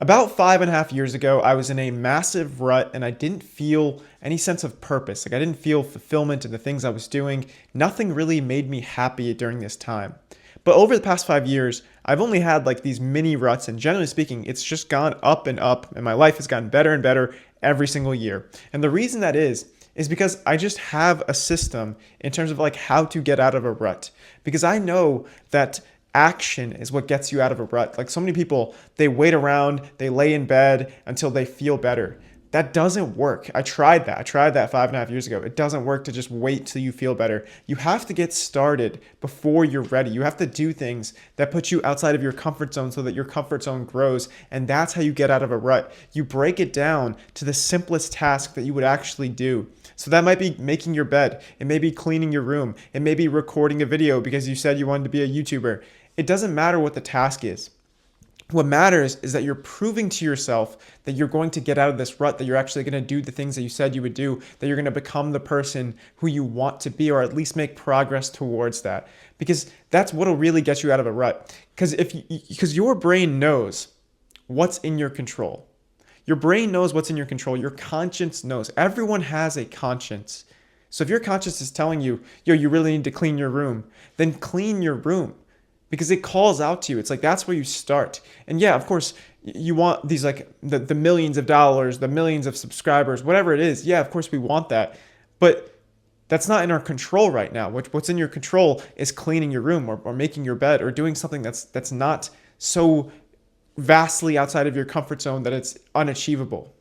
About 5.5 years ago, I was in a massive rut and I didn't feel any sense of purpose. Like I didn't feel fulfillment in the things I was doing. Nothing really made me happy during this time. But over the past 5 years, I've only had like these mini ruts, and generally speaking, it's just gone up and up, and my life has gotten better and better every single year. And the reason that is because I just have a system in terms of like how to get out of a rut. Because I know that action is what gets you out of a rut. Like so many people, they wait around, they lay in bed until they feel better. That doesn't work. I tried that. I tried that 5.5 years ago. It doesn't work to just wait till you feel better. You have to get started before you're ready. You have to do things that put you outside of your comfort zone so that your comfort zone grows. And that's how you get out of a rut. You break it down to the simplest task that you would actually do. So that might be making your bed. It may be cleaning your room. It may be recording a video because you said you wanted to be a YouTuber. It doesn't matter what the task is. What matters is that you're proving to yourself that you're going to get out of this rut, that you're actually going to do the things that you said you would do, that you're going to become the person who you want to be, or at least make progress towards that. Because that's what'll really get you out of a rut. Because your brain knows what's in your control. Your brain knows what's in your control. Your conscience knows. Everyone has a conscience. So if your conscience is telling you, yo, you really need to clean your room, then clean your room. Because it calls out to you. It's like that's where you start. And yeah, of course, you want these like the millions of dollars, the millions of subscribers, whatever it is. Yeah, of course we want that. But that's not in our control right now. What's in your control is cleaning your room or making your bed or doing something that's not so vastly outside of your comfort zone that it's unachievable.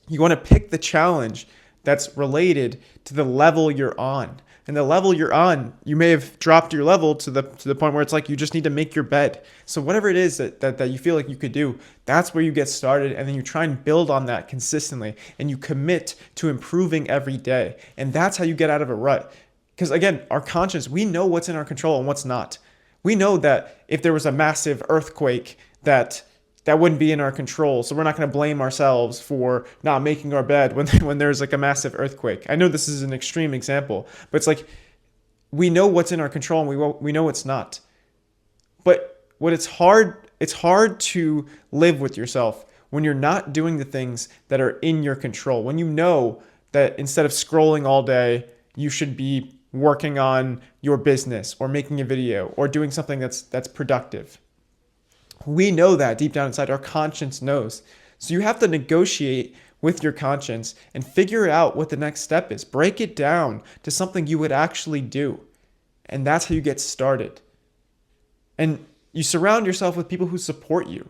You want to pick the challenge that's related to the level you're on. And the level you're on, you may have dropped your level to the point where it's like you just need to make your bed. So whatever it is that you feel like you could do, that's where you get started, and then you try and build on that consistently, and you commit to improving every day. And that's how you get out of a rut. Because again, our conscience, we know what's in our control and what's not. We know that if there was a massive earthquake that wouldn't be in our control. So we're not going to blame ourselves for not making our bed when there's like a massive earthquake. I know this is an extreme example, but it's like we know what's in our control and we know it's not. But it's hard to live with yourself when you're not doing the things that are in your control. When you know that instead of scrolling all day, you should be working on your business or making a video or doing something that's productive. We know that deep down inside, our conscience knows. So you have to negotiate with your conscience and figure out what the next step is. Break it down to something you would actually do. And that's how you get started. And you surround yourself with people who support you.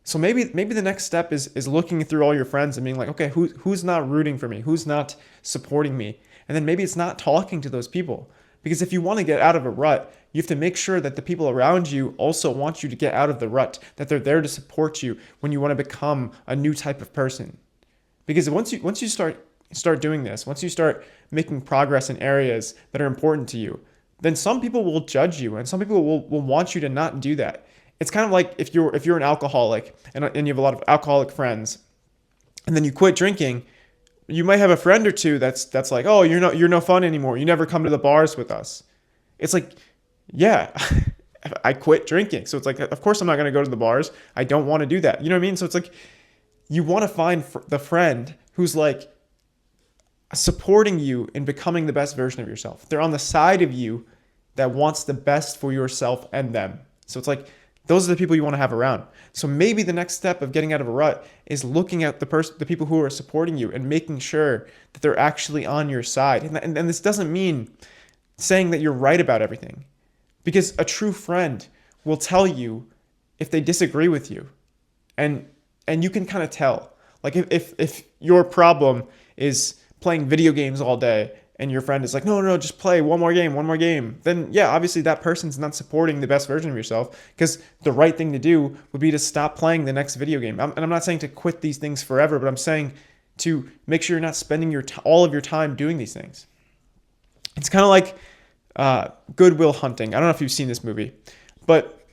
So maybe the next step is looking through all your friends and being like, okay, who's not rooting for me? Who's not supporting me? And then maybe it's not talking to those people. Because if you want to get out of a rut, you have to make sure that the people around you also want you to get out of the rut, that they're there to support you when you want to become a new type of person. Because once you start doing this, once you start making progress in areas that are important to you, then some people will judge you and some people will want you to not do that. It's kind of like if you're an alcoholic and you have a lot of alcoholic friends, and then you quit drinking. You might have a friend or two that's like, oh, you're no fun anymore. You never come to the bars with us. It's like, yeah, I quit drinking. So it's like, of course I'm not going to go to the bars. I don't want to do that. You know what I mean? So it's like, you want to find the friend who's like supporting you in becoming the best version of yourself. They're on the side of you that wants the best for yourself and them. So it's like, those are the people you want to have around. So maybe the next step of getting out of a rut is looking at the people who are supporting you and making sure that they're actually on your side. And this doesn't mean saying that you're right about everything, because a true friend will tell you if they disagree with you, and you can kind of tell. Like if your problem is playing video games all day, and your friend is like, no, just play one more game, then yeah, obviously that person's not supporting the best version of yourself, because the right thing to do would be to stop playing the next video game. And I'm not saying to quit these things forever, but I'm saying to make sure you're not spending all of your time doing these things. It's kind of like Good Will Hunting. I don't know if you've seen this movie, but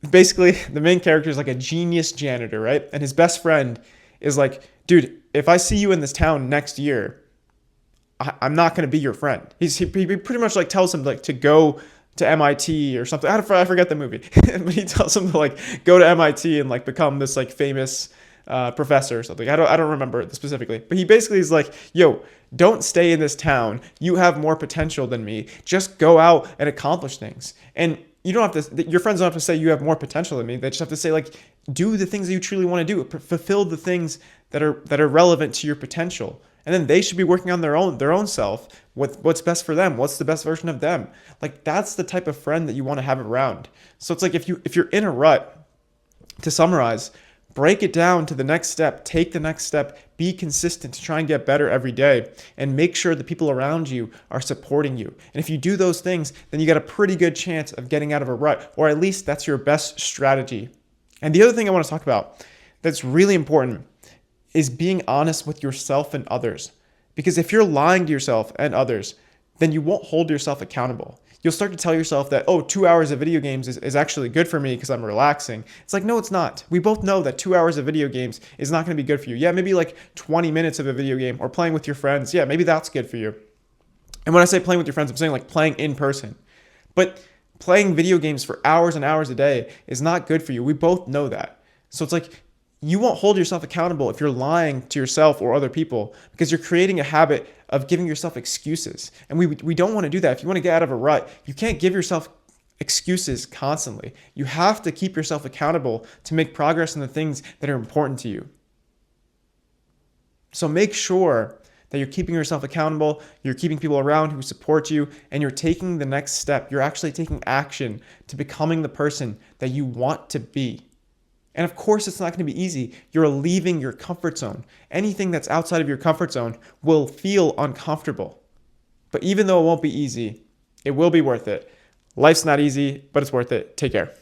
basically the main character is like a genius janitor, right? And his best friend is like, dude, if I see you in this town next year, I'm not going to be your friend. He pretty much like tells him like to go to MIT or something. I forget the movie, but he tells him to like go to MIT and like become this like famous professor or something. I don't remember it specifically, but he basically is like, yo, don't stay in this town. You have more potential than me. Just go out and accomplish things. And you don't have to. Your friends don't have to say you have more potential than me. They just have to say like, do the things that you truly want to do. Fulfill the things that are relevant to your potential. And then they should be working on their own self. What's best for them? What's the best version of them? Like that's the type of friend that you want to have around. So it's like if you're in a rut, to summarize, break it down to the next step, take the next step, be consistent to try and get better every day, and make sure the people around you are supporting you. And if you do those things, then you got a pretty good chance of getting out of a rut, or at least that's your best strategy. And the other thing I want to talk about that's really important is being honest with yourself and others. Because if you're lying to yourself and others, then you won't hold yourself accountable. You'll start to tell yourself that, oh, 2 hours of video games is actually good for me because I'm relaxing. It's like, no, it's not. We both know that 2 hours of video games is not going to be good for you. Yeah, maybe like 20 minutes of a video game or playing with your friends. Yeah, maybe that's good for you. And when I say playing with your friends, I'm saying like playing in person. But playing video games for hours and hours a day is not good for you. We both know that. So it's like, you won't hold yourself accountable if you're lying to yourself or other people because you're creating a habit of giving yourself excuses. And we don't want to do that. If you want to get out of a rut, you can't give yourself excuses constantly. You have to keep yourself accountable to make progress in the things that are important to you. So make sure that you're keeping yourself accountable, you're keeping people around who support you, and you're taking the next step. You're actually taking action to becoming the person that you want to be. And of course, it's not going to be easy. You're leaving your comfort zone. Anything that's outside of your comfort zone will feel uncomfortable. But even though it won't be easy, it will be worth it. Life's not easy, but it's worth it. Take care.